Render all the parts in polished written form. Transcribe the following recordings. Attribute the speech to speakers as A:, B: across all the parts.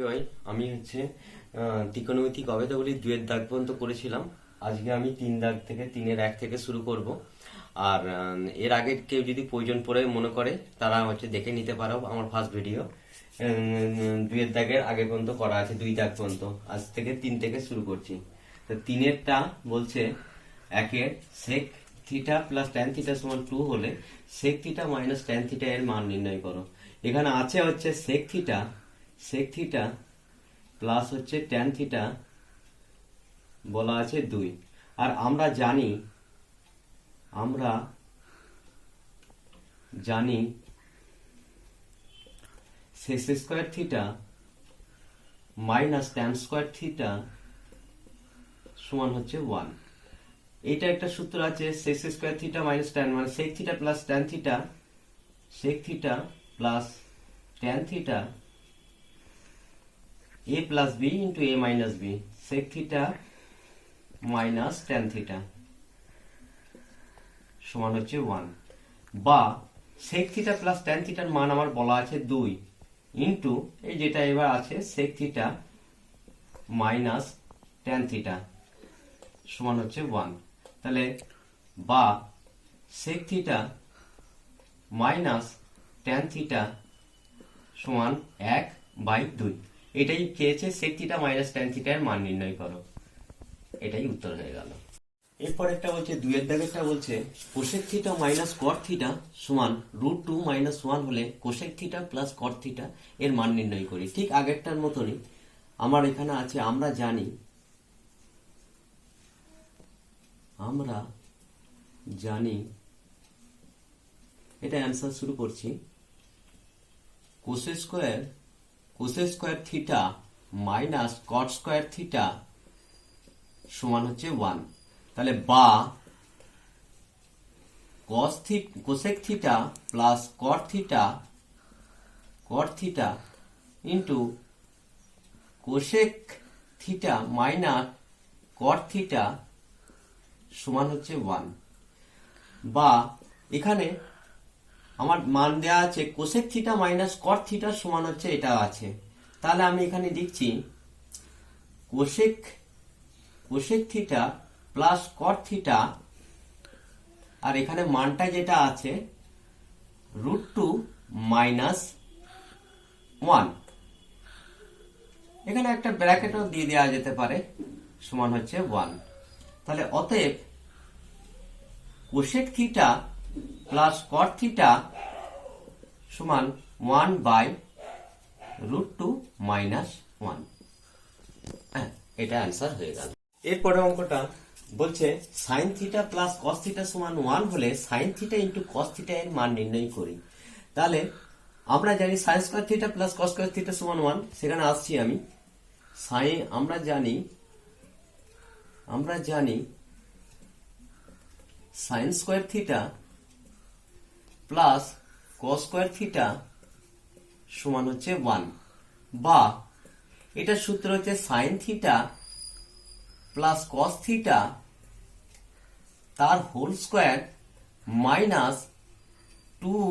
A: ভাই আমি ত্রিকোণমিতিক অবেদাবলী 2 এর দাগ পর্যন্ত করেছিলাম। আজকে আমি 3 দাগ থেকে 3-এর 1 থেকে শুরু করব। আর এর আগে কেউ যদি প্রয়োজন পড়ে মনে করে তারা দেখে নিতে পারো আমার ফার্স্ট ভিডিও। 2 এর দাগের আগে পর্যন্ত করা আছে, 2 দাগ পর্যন্ত। আজ থেকে 3 থেকে শুরু করছি। তো 3-এরটা বলছে 1-এর sec theta plus tan theta সমান 2 হলে sec theta minus tan theta এর মান নির্ণয় করো। এখানে আছে sec theta plus tan theta বলা আছে 2। আর আমরা জানি sec square theta minus tan square theta সমান 1। এইটা একটা সূত্র আছে, sec square theta minus tan মানে sec theta plus tan theta, sec theta plus tan theta a plus b into a minus b, sec theta minus tan theta সমান 1। বা sec theta plus tan থিটার মান আমার বলা আছে 2 into এই যেটা এবার আছে sec theta minus tan theta সমান 1। তাহলে বা sec theta minus tan theta সমান 1/2। এটাই চেয়েছে sec theta minus tan theta এর মান নির্ণয় করো। এটাই উত্তর হয়ে গেল। এরপর একটা বলছে 2 এর দাগেরটা বলছে cosec theta minus cot theta সমান √2 মাইনাস 1 হলে cosec theta plus cot theta এর মান নির্ণয় করি। ঠিক আগেরটার মতনই আমার এখানে আছে আমরা জানি এটা অ্যান্সার শুরু করছি। Cosec square theta minus cot square theta সমান 1। তাহলে বা cosec theta plus cot theta into cosec theta minus cot theta সমান 1। বা এখানে আমার মান দেওয়া আছে cosec theta minus cot theta সমান এটা আছে। তাহলে আমি এখানে লিখছি cosec theta plus cot theta, আর এখানে মানটা যেটা আছে √2 মাইনাস 1, এখানে একটা ব্র্যাকেটও দিয়ে দেওয়া যেতে পারে, সমান 1। তাহলে অতএব cosec theta plus cot theta সমান 1/√2 মাইনাস 1। এটা অ্যান্সার হয়ে গেল। এরপরে অঙ্কটা বলছে sine theta plus cos theta সমান 1 হলে sine theta into cos theta এর মান নির্ণয় করি। তাহলে আমরা জানি sine square theta plus cos square theta সমান 1। সেখানে আসছি আমি আমরা জানি sine square theta plus cos square theta সমান 1। বা এটা সূত্র sine theta plus cos theta তার whole square minus 2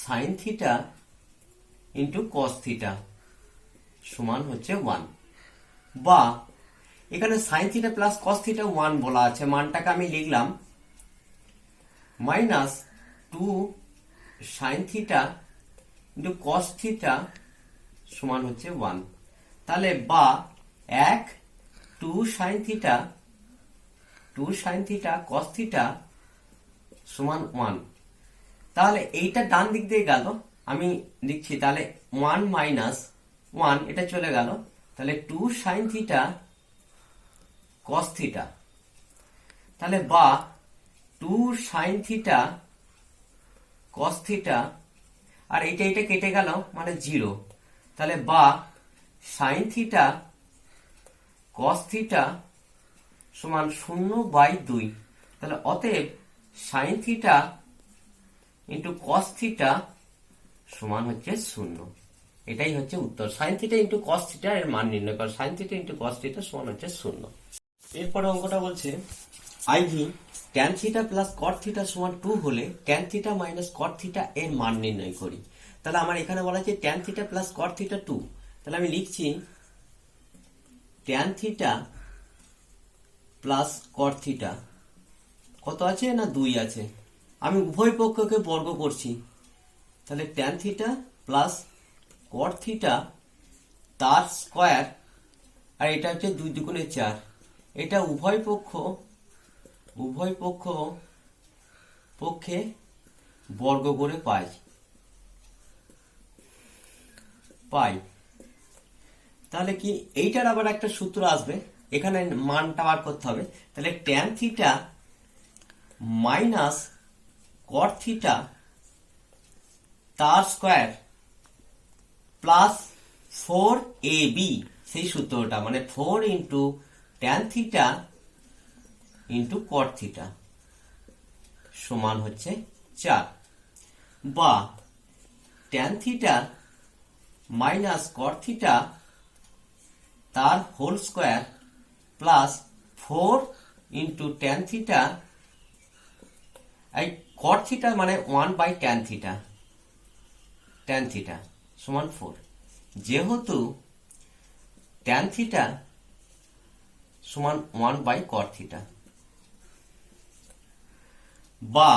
A: sine theta into cos theta সমান 1। বা এখানে sign theta plus cos theta 1 বলা আছে, মানটাকে আমি লিখলাম minus 2 sine theta into cos theta সমান 1। তাহলে বা 2 সাইন থিটা কস থিটা সমান 1। তাহলে এইটা ডান দিক দিয়ে গেল, আমি লিখছি তাহলে 1 মাইনাস 1 এটা চলে গেল। তাহলে 2 সাইন থিটা কস থিটা, তাহলে বা 2 সাইন থিটা কস থিটা, আর এটা কেটে গেল মানে 0। তাহলে বা সাইন থিটা কস থিটা সমান 0/2। তাহলে অতএব sine theta into cos theta সমান 0। এটাই উত্তর। Sine theta into cos theta এর মান নির্ণয় করো। Sine theta into cos theta সমান 0। এরপরে অঙ্কটা বলছে IV tan theta plus cot theta সমান 2 হলে tan theta minus cot theta এর মান নির্ণয় করি। তাহলে আমার এখানে বলা আছে tan theta plus cot theta 2, তাহলে আমি লিখছি tan theta plus cot theta কত আছে না 2 আছে, আমি উভয় পক্ষকে বর্গ করছি, তাহলে tan theta plus cot theta তার স্কয়ার, আর এটা হচ্ছে 2 দুগুণে 4, এটা উভয় পক্ষে বর্গ করে পাই। তাহলে কি এইটার আবার একটা সূত্র আসবে, এখানে মানটা বার করতে হবে, তাহলে tan theta minus cot theta তার স্কয়ার প্লাস 4ab, সেই সূত্রটা মানে 4 into tan theta into cot theta সমান হচ্ছে 4, বা tan theta minus cot theta তার whole square plus 4 into tan theta, এই কট থিটা মানে 1 বাই ট্যান থিটা সমান 4, যেহেতু ট্যান থিটা সমান 1 বাই কট থিটা, বা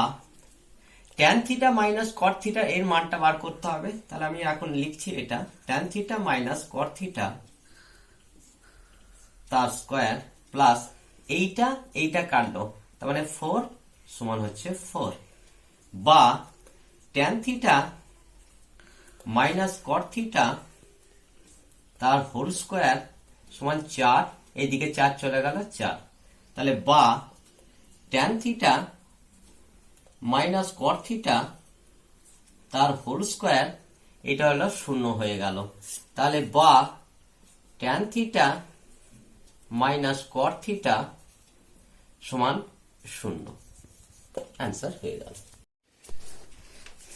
A: tan theta minus cot theta এর মানটা বার করতে হবে। তাহলে আমি এখন লিখছি এটা tan theta minus cot theta তার স্কয়ার প্লাস এইটা কাটলো, তার মানে 4 সমান হচ্ছে 4, বা tan theta minus cot theta তার হোল স্কয়ার সমান 4, এইদিকে 4 চলে গেল 4, তাহলে বা tan theta minus cot theta তার হোল স্কয়ার, এটা হলো 0 হয়ে গেল, তাহলে বা tan theta minus cot theta সমান 0, অ্যান্সার হয়ে গেল।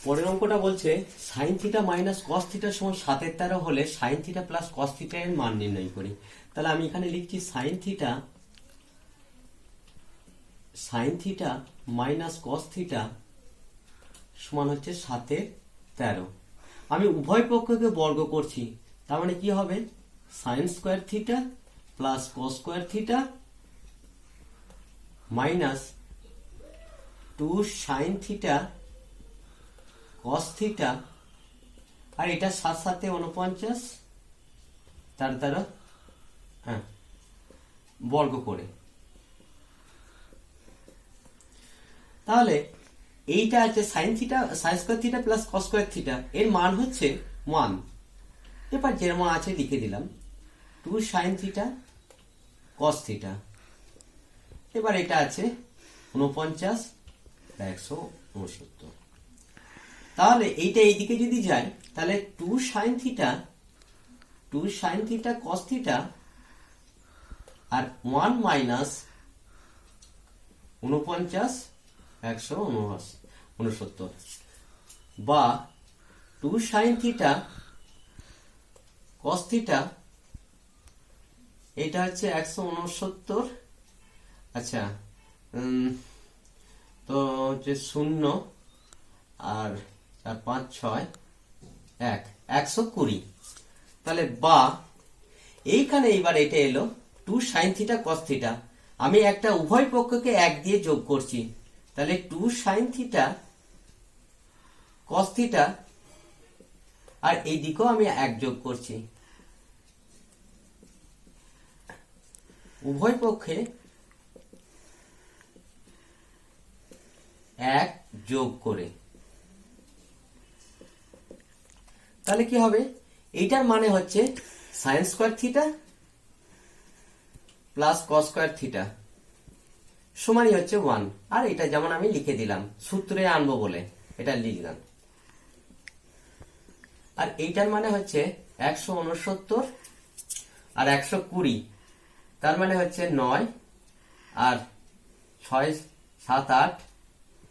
A: পরের অঙ্কটা বলছে sine theta minus cos theta সমান 7/13 হলে sine theta plus cos theta এর মান নির্ণয় করি। তাহলে আমি এখানে লিখছি sign theta minus cos theta সমান হচ্ছে 7/13, আমি উভয় পক্ষকে বর্গ করছি, তার মানে কি হবে sine square theta plus cos square theta minus 2 sine theta cos theta, আর এটা 7 × 49 তার দ্বারা বর্গ করে, তাহলে এইটা আছে sign square theta plus cos square theta এর মান হচ্ছে 1, এবার যেমন আছে লিখে দিলাম 2 সাইন থিটা কস থিটা, এবার এটা আছে 49 169, তাহলে এইটা এইদিকে যদি যায় তাহলে 2 সাইন থিটা কস থিটা আর 1 মাইনাস 49 169, বা 2 সাইন থিটা কস থিটা, এটা হচ্ছে 169, আচ্ছা তো হচ্ছে 0 আর 4 5 6 1 120, তাহলে বা এইখানে এইবার এটা এলো 2 সাইন থিটা কস থিটা, আমি একটা উভয় পক্ষকে 1 দিয়ে যোগ করছি, তাহলে 2 সাইন থিটা কস থিটা, আর এই দিকেও আমি 1 যোগ করছি, উভয় পক্ষে 1 যোগ করে, তাহলে কি হবে এইটার মানে হচ্ছে sine square theta plus cos square theta সমানই হচ্ছে 1, আর এটা যেমন আমি লিখে দিলাম সূত্রে আনবো বলে এটা লিখলাম, আর এইটার মানে হচ্ছে 169 আর 120, তার মানে হচ্ছে 9 আর 6 7 8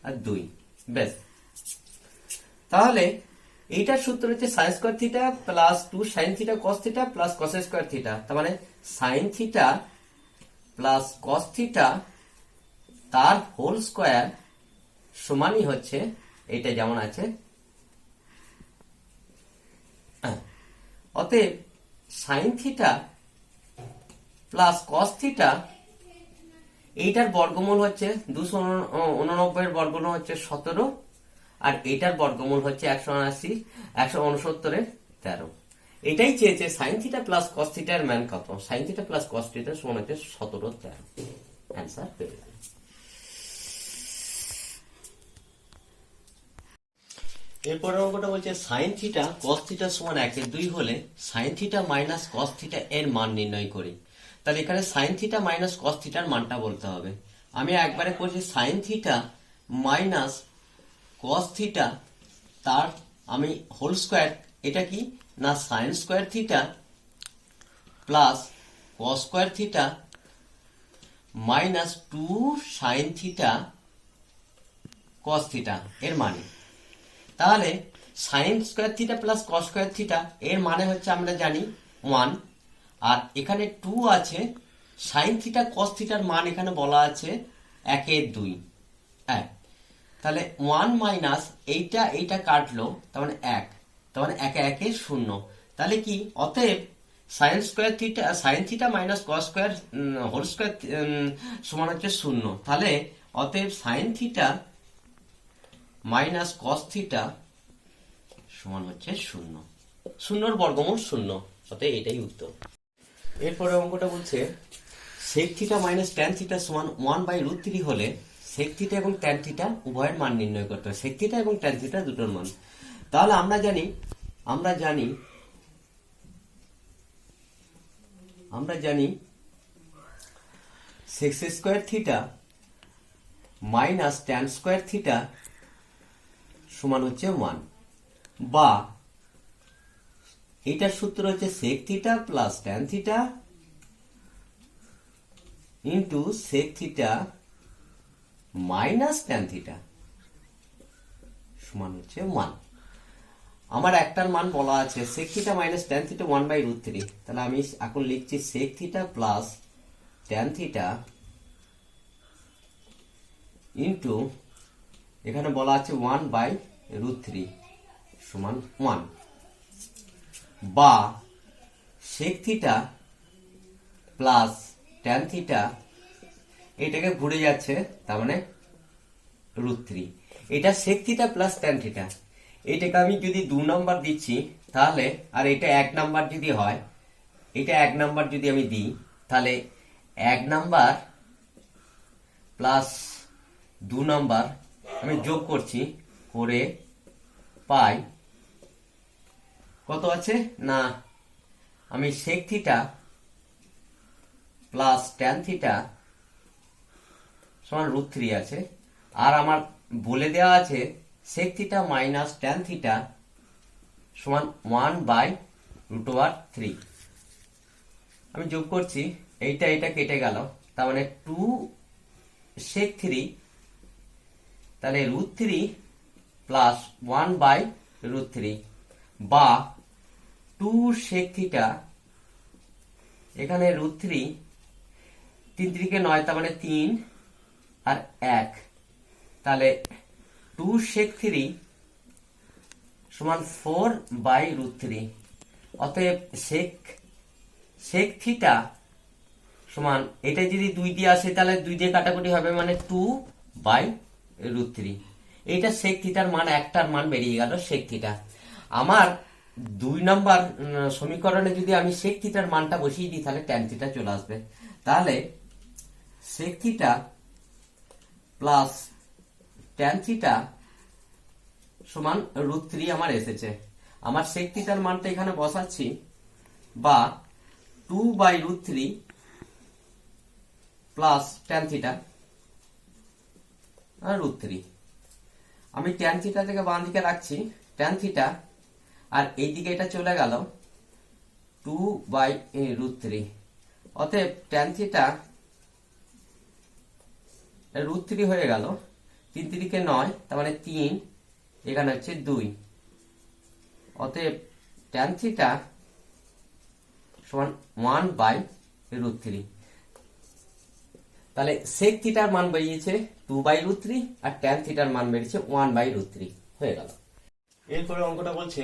A: আর 2, বেশ। তাহলে এইটার সূত্র হচ্ছে sine square theta plus 2 sine theta cos theta plus cos square theta, তার মানে sign theta plus cos theta তার হোল স্কয়ার সমানই হচ্ছে এটা যেমন আছে, অতএব sine theta plus cos theta, এইটার বর্গমূল হচ্ছে 289 এর বর্গমূল হচ্ছে 17, আর এইটার বর্গমূল হচ্ছে 179, 169 এর 13। এটাই চেয়েছে সাইন থিটা প্লাস কস থিটার মান কত। Sign theta plus cos theta সমান হচ্ছে 17, 13। অ্যান্সার পেয়ে গেল। এরপরের অঙ্কটা বলছে সাইন থিটা কস থিটা সমান 1/2 হলে sine theta minus cos theta এর মান নির্ণয় করি। তাহলে এখানে সাইন থিটা মাইনাস কস থিটার মানটা বলতে হবে। আমি একবারে করছি sign theta minus cos theta, তার আমি হোল স্কোয়ার, এটা কি না sign square theta plus cos square theta minus 2 sine theta cos theta এর মানে। তাহলে sign square theta plus cos square theta এর মানে হচ্ছে আমরা জানি 1, আর এখানে 2 আছে। সাইন থিটা কস থিটার মান এখানে বলা আছে 1/2। তাহলে 1 মাইনাস এইটা কাটলো, তার মানে 1, তার মানে 1 1 0। তাহলে কি অতএব sine square theta sine theta minus cos square whole square সমান হচ্ছে 0। তাহলে অতএব sine theta minus cos theta সমান হচ্ছে 0। 0 বর্গমূল 0, অতএব এটাই উত্তর। এরপরে অঙ্কটা বলছে sec theta minus tan theta সমান 1/√3 হলে সেক থিটা এবং ট্যান থিটা উভয়ের মান নির্ণয় করতে হবে। সেক থিটা এবং ট্যান থিটা দুটোর মান। তাহলে আমরা জানি sec square theta minus tan square theta সমান হচ্ছে 1, বা এইটার সূত্র হচ্ছে sec theta plus tan theta into sec theta minus tan theta সমান হচ্ছে 1। আমার একটার মান বলা আছে sec theta minus tan theta 1/√3। তাহলে আমি এখন লিখছি sec theta plus tan theta into এখানে বলা আছে 1/√3 সমান 1, বা sec theta plus tan theta, এটাকে ঘুরে যাচ্ছে, তার মানে √3। এটা sec theta plus tan theta, এটাকে আমি যদি 2 নাম্বার দিচ্ছি তাহলে, আর এটা 1 নাম্বার যদি হয়, এটা 1 নাম্বার যদি আমি দিই তাহলে 1 নাম্বার প্লাস 2 নাম্বার আমি যোগ করছি, করে পাই কত আছে না, আমি sec theta plus tan theta সমান √3 আছে, আর আমার বলে দেওয়া আছে sec theta minus tan theta সমান 1/√3। আমি যোগ করছি, এটা কেটে গেল, তার মানে 2 সেক 3, তাহলে √3 প্লাস 1/√3, বা 2 সেক থিটা, এখানে √3, 3 3 9, তার মানে 3 আর 1, তাহলে 2 সেক 3 সমান 4/√3। অতএব সেক থিটা সমান, এটা যদি 2 দিয়ে আসে তাহলে 2 দিয়ে কাটাকুটি হবে, মানে 2/√3। এইটা সেক থিটার মান, একটার মান বেরিয়ে গেল সেক থিটা। আমার 2 নম্বর সমীকরণে যদি আমি সেক থিটার মানটা বসিয়ে দিই তাহলে ট্যান থিটা চলে আসবে। তাহলে sec theta plus tan theta সমান √3 আমার এসেছে। আমার সেক থিটার মানটা এখানে বসাচ্ছি, বা 2/√3 প্লাস ট্যান থিটা আর √3। আমি ট্যান থিটা থেকে বাম দিকে রাখছি ট্যান থিটা, আর এইদিকে এটা চলে গেল 2/√3। অতএব ট্যান থিটা √3 হয়ে গেল, 3 3 9, তার মানে 3, এখানে হচ্ছে 2। অতএব ট্যান থিটা সমান 1/√3। তাহলে সেক থিটার মান বেরিয়েছে 2/√3, আর ট্যান থিটার মান বেরিয়েছে 1/√3 হয়ে গেল। এরপরে অঙ্কটা বলছে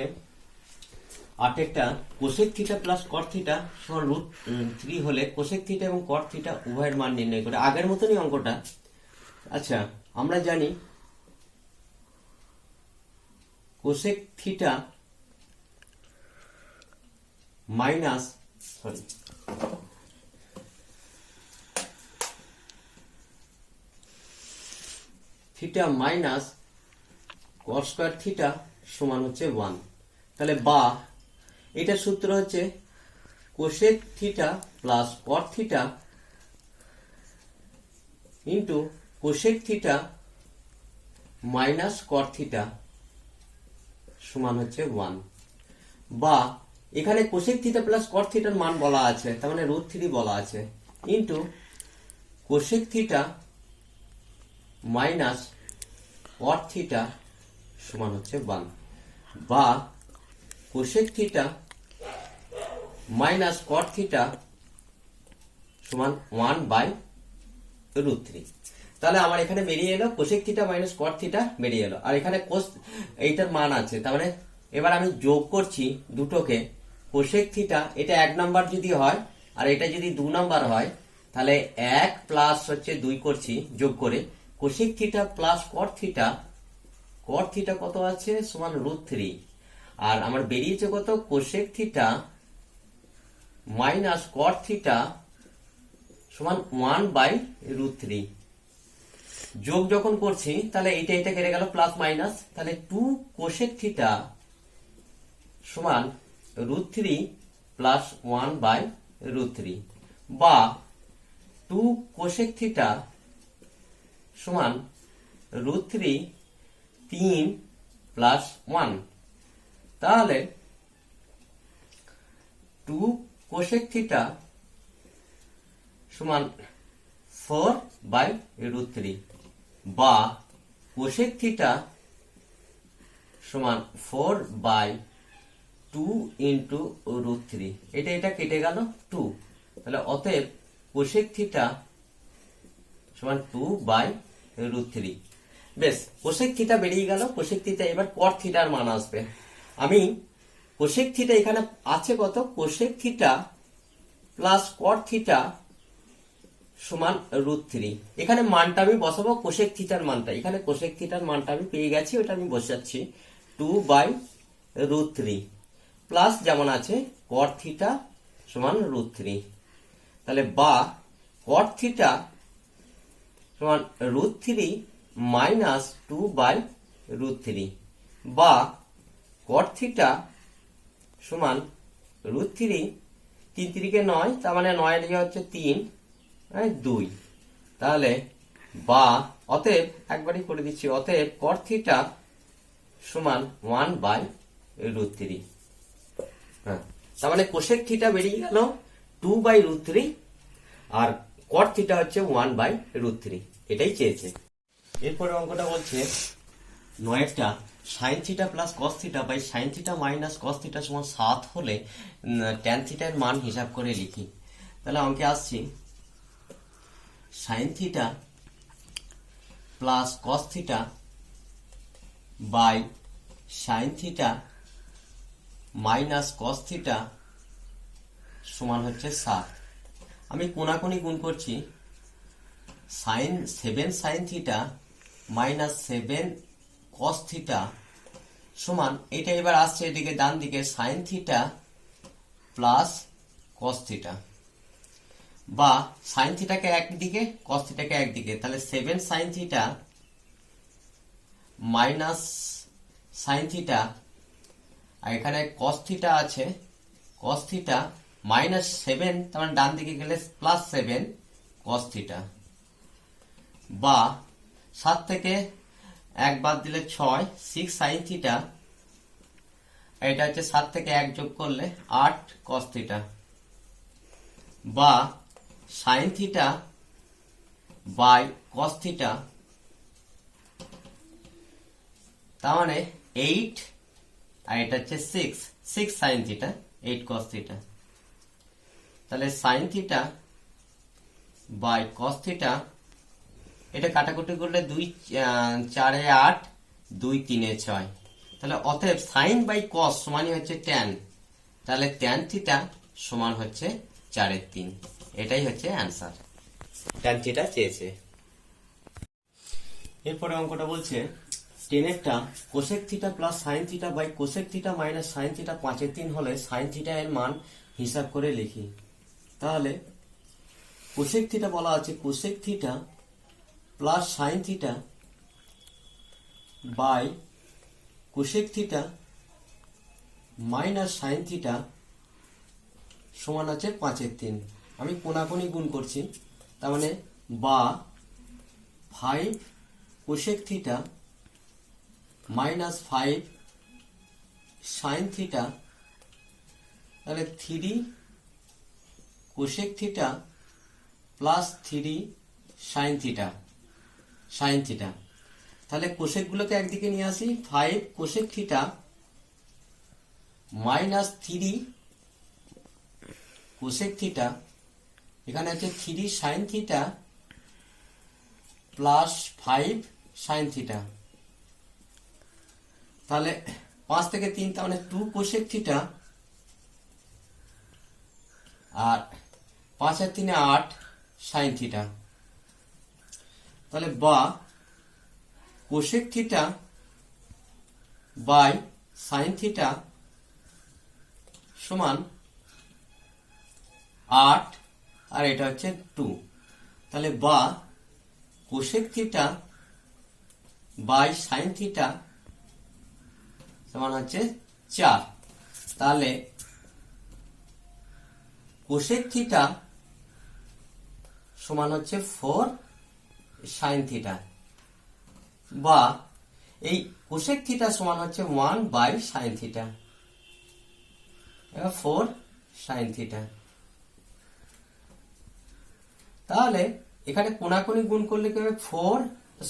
A: আটেরটা cosec theta plus cot theta সমান √3 হলে কোসেক থিটা এবং কট থিটা উভয়ের মান নির্ণয় করে। আগের মতনই অঙ্কটা। আচ্ছা, আমরা জানি cosec theta minus theta minus কট স্কয়ার থিটা সমান হচ্ছে 1। তাহলে বা এটার সূত্র হচ্ছে cosec theta plus cot theta into cosec theta minus cot theta সমান হচ্ছে 1। বা এখানে কোসেক থিটা প্লাস কট থিটার মান বলা আছে, তার মানে √3 বলা আছে, into cosec theta minus cot theta সমান হচ্ছে 1। বা cosec theta minus cot theta সমান 1/√3। তাহলে আমার এখানে বেরিয়ে এলো cosec theta minus cot theta বেরিয়ে এলো, আর এখানে কোস এইটার মান আছে। তার মানে এবার আমি যোগ করছি দুটোকে। কোসেক থিটা এটা 1 নাম্বার যদি হয় আর এটা যদি 2 নাম্বার হয়, তাহলে 1 প্লাস হচ্ছে 2 করছি যোগ করে cosec theta plus cot theta. কট থিটা কত আছে সমান √3, আর আমার বেরিয়েছে কত cosec theta minus cot theta সমান 1/√3। যোগ যখন করছি তাহলে এটা কেটে গেল প্লাস মাইনাস, তাহলে 2 কোসেক থিটা সমান √3 প্লাস 1/√3। বা 2 কোসেক থিটা সমান √3 3 প্লাস 1। তাহলে 2 কোসেক থিটা সমান 4/√3। বা কোসেক থিটা সমান 4/2 ইন্টু √3। এটা কেটে গেল 2, তাহলে অতএব কোসেক থিটা সমান 2/√3। বেশ, কোসেক থিটা বেরিয়ে গেল। কোসেক থিটা, এবার কট থিটার মান আসবে। আমি কোসেক থিটা এখানে আছে কত, cosec theta plus cot theta সমান √3। এখানে মানটা আমি বসাবো কোসেক থিটার মানটা। এখানে কোসেক থিটার মানটা আমি পেয়ে গেছি, ওটা আমি বসাচ্ছি 2/√3 প্লাস যেমন আছে কট থিটা সমান √3। তাহলে বা কট থিটা সমান √3 মাইনাস 2/√3। বা কট থিটা সমান √3 3 3 9, তার মানে 9 এর হচ্ছে 3 2। তাহলে বা অতএব একবারই করে দিচ্ছি, অতএব কট থিটা সমান 1/√3। তার মানে কোসেক থিটা বেরিয়ে গেল 2/√3 আর কট থিটা হচ্ছে 1/√3। এটাই চেয়েছে। এরপরে অঙ্কটা বলছে 9টা sine theta plus cos theta by sine theta minus cos theta সমান 7 হলে ট্যান থিটার মান হিসাব করে লিখি। তাহলে অঙ্কে আসছি sine theta plus cos theta by sine theta minus cos theta সমান হচ্ছে 7। আমি কোনাকুনি গুণ করছি। 7 sine theta minus 7 cos theta সমান, এটা এবার আসছে এদিকে ডান দিকে sine theta plus cos theta. বা সাইন থিটাকে একদিকে কস থিটাকে একদিকে, তাহলে 7 sine theta minus sine theta, আর এখানে কস থিটা আছে, কস থিটা মাইনাস 7, তার মানে ডান দিকে গেলে প্লাস 7 কস থিটা। বা 7 থেকে 1 বাদ দিলে 6 6 সাইন থিটা, এটা হচ্ছে 7 থেকে 1 যোগ করলে 8 কস থিটা। বা sine theta by cos theta, তার মানে 8, আর এটা হচ্ছে 6 সাইন থিটা 8 কস থিটা। তাহলে sine theta by cos theta, এটা কাটাকুটি করলে 2 4 8 2 3 6। তাহলে অতএব সাইন বাই কস সমানই হচ্ছে ট্যান। তাহলে ট্যান থিটা সমান হচ্ছে 4/3। এটাই হচ্ছে অ্যান্সার। ট্যান থিটা চেয়েছে। এরপরে অঙ্কটা বলছে টেনেরটা cosec theta plus sine theta by cosec theta minus sine theta 5/3 হলে সাইন থিটা এর মান হিসাব করে লিখি। তাহলে কোসেক থিটা বলা আছে cosec theta plus sine theta by cosec theta minus sine theta সমান আছে 5/3। আমি কোনাকুনি গুণ করছি, তার মানে বা 5 cosec theta minus 5 sine theta, তাহলে 3 cosec theta plus 3 sine theta তাহলে কোসেক গুলোকে একদিকে নিয়ে আসি। 5 cosec theta minus 3 cosec theta, এখানে আছে 3 sine theta plus 5 sine theta, তাহলে 5 থেকে 3 তার মানে 2 কোসেক থিটা, আর 5 আর 3 8 সাইন থিটা। তাহলে বা cosec theta by sine theta সমান 8 আর এটা হচ্ছে 2। তাহলে বা cosec theta by sine theta সমান হচ্ছে 4। তাহলে কোসেক থিটা সমান হচ্ছে 4 সাইন থিটা, বা এই কোসেক থিটা সমান হচ্ছে 1 by sine theta, 4 sine theta. তাহলে এখানে কোনাকুনি গুণ করলে কি হবে, 4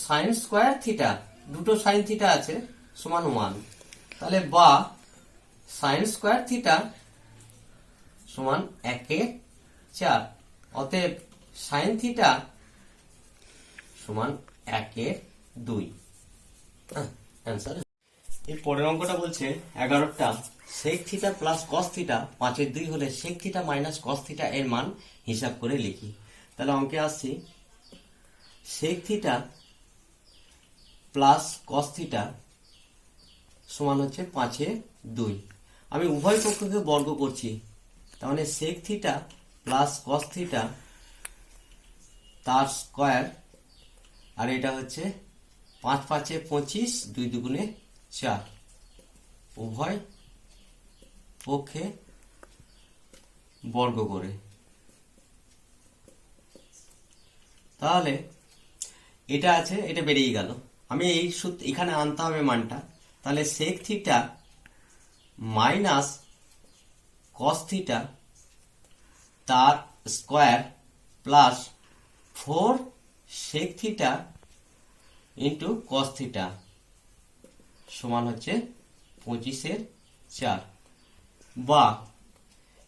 A: সাইন স্কোয়ার থিটা, দুটো সাইন থিটা আছে, সমান 1। তাহলে বা সাইন স্কোয়ার থিটা সমান 1/4। অতএব সাইন থিটা সমান 1/2। অ্যান্সার। এর পরের অঙ্কটা বলছে 11টা sec theta plus cos theta 5/2 হলে sec theta minus cos theta এর মান হিসাব করে লিখি। তাহলে অঙ্কে আসছি, sec theta plus cos theta সমান হচ্ছে 5/2। আমি উভয় পক্ষকে বর্গ করছি, তার মানে sec theta plus cos theta তার স্কোয়ার, আর এটা হচ্ছে 5 5 25, 2 2 4, উভয় পক্ষে বর্গ করে। তাহলে এটা আছে, এটা বেরিয়ে গেল। আমি এই সূত্র এখানে আনতে হবে মানটা। তাহলে sec theta minus cos theta তার square plus 4 sec theta into cos theta সমান হচ্ছে 25/4, বা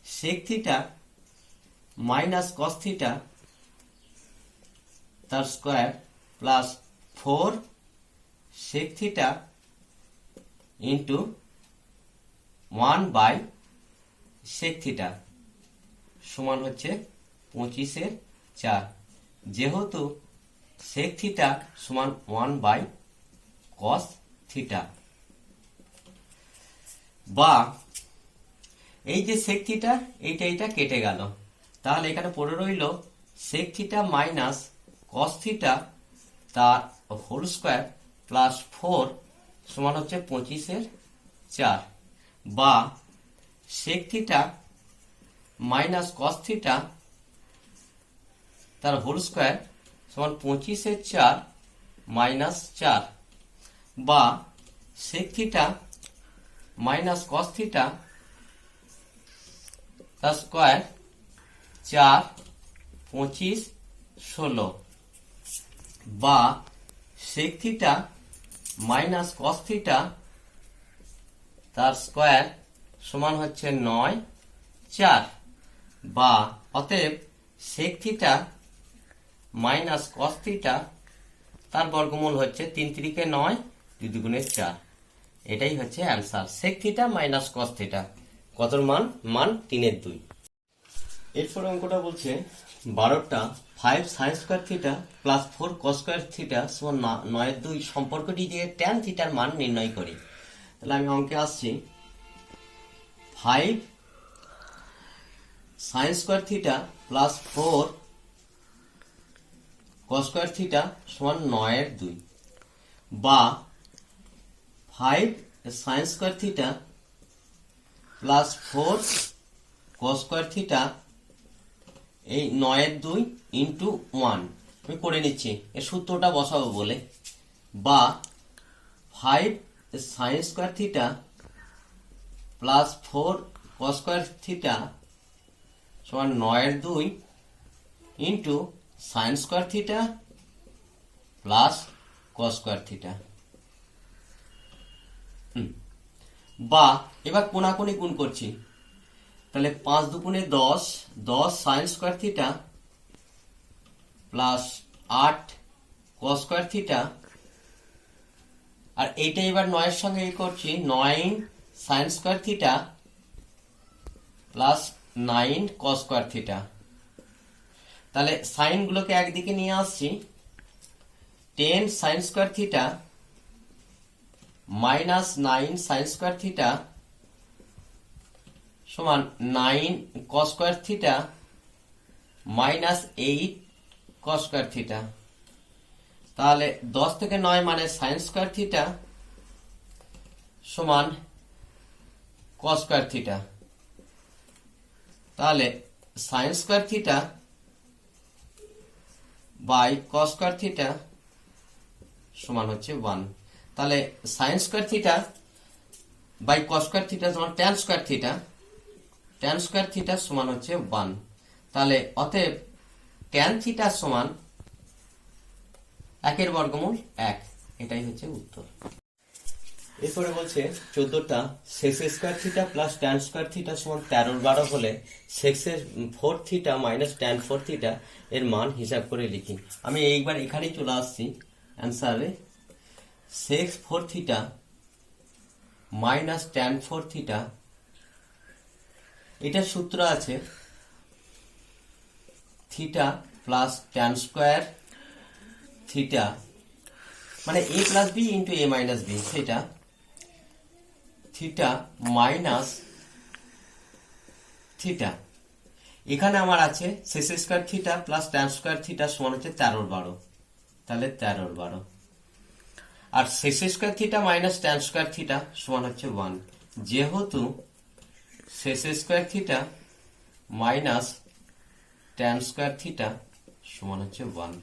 A: sec theta minus cos theta তার square plus 4 sec theta into 1 by sec theta সমান হচ্ছে 25/4, যেহেতু সেক থিটা সমান 1 বাই কস থিটা। বা এই যে সেক থিটা এইটা কেটে গেল, তাহলে এখানে পড়ে রইল sec theta minus cos theta তার হোল স্কোয়ার প্লাস 4 সমান হচ্ছে 25/4, বা sec theta minus cos theta তার হোল স্কোয়ার সমান 25/4 মাইনাস 4, বা sec theta minus cos theta তার স্কোয়ার 4 25 16, বা sec theta minus cos theta তার স্কোয়ার সমান হচ্ছে 9 4, বা অতএব sec theta minus cos theta তার বর্গমূল হচ্ছে 3 3 9, 2 2 4। এটাই হচ্ছে answer, sec theta minus cos theta. কতর মান? মান 3/2। এরপর অঙ্কটা বলছে 12টা 5 sin square theta plus 4 cos square theta সমান 9/2 সম্পর্কটি দিয়ে tan থিটার মান নির্ণয় করি। তাহলে আমি অঙ্কে আসছি 5 sin square theta plus 4 cos square theta সমান 9/2 বা 5 sin square theta plus 4 cos square theta এই 9/2 ইন্টু 1 আমি করে নিচ্ছি, এর সূত্রটা বসাবো বলে, বা 5 sin square theta plus 4 cos square theta সমান 9/2 into sin square theta plus cos square theta. বা এবার কোনাকুনি গুণ করছি, তাহলে 5 দুগুণে 10, 10 sin square theta plus 8 cos square theta, আর এইটা এবার 9 এর সঙ্গে করছি 9 sin square theta plus 9 cos square theta. তাহলে সাইন গুলোকে একদিকে নিয়ে আসছি, 10 sin square theta minus 9 sin square theta সমান 9 cos square theta minus 8 cos square theta. তাহলে 10 থেকে 9 মানে sin স্কয়ার থিটা সমান cos স্কয়ার থিটা। তাহলে sin square theta by cos square theta সমান হচ্ছে 1। তাহলে sin square theta by cos square theta সমান tan square theta, tan square theta সমান হচ্ছে 1। তাহলে অতএব tan থিটা সমান 1 এর বর্গমূল 1, এটাই হচ্ছে উত্তর। এরপরে বলছে 14টা sec square theta plus tan square theta সমান 13/12 হলে sec এর 4 থিটা মাইনাস tan 4 থিটা এর মান হিসাব করে লিখি। আমি এইবার এখানেই চলে আসছি অ্যান্সারে, sec 4 theta minus tan 4 theta, এটার সূত্র আছে theta plus tan square theta মানে a plus b into a minus b, সেটা থিটা মাইনাস থিটা। এখানে আমার আছে sec square theta plus tan square theta সমান হচ্ছে 13/12, তাহলে 13/12, আর sec square theta minus tan square theta সমান হচ্ছে 1, যেহেতু sec square theta minus tan square theta সমান হচ্ছে 1,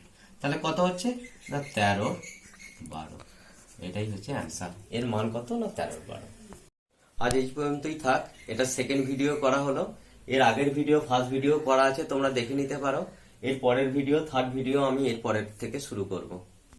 A: তাহলে কত হচ্ছে না 13/12, এটাই হচ্ছে অ্যান্সার। এর মান কত না 13/12। আজ এই পর্যন্তই থাক, এটা সেকেন্ড ভিডিও করা হলো। এর আগের ভিডিও ফার্স্ট ভিডিও করা আছে, তোমরা দেখে নিতে পারো। এর পরের ভিডিও থার্ড ভিডিও আমি এর পরের থেকে শুরু করব।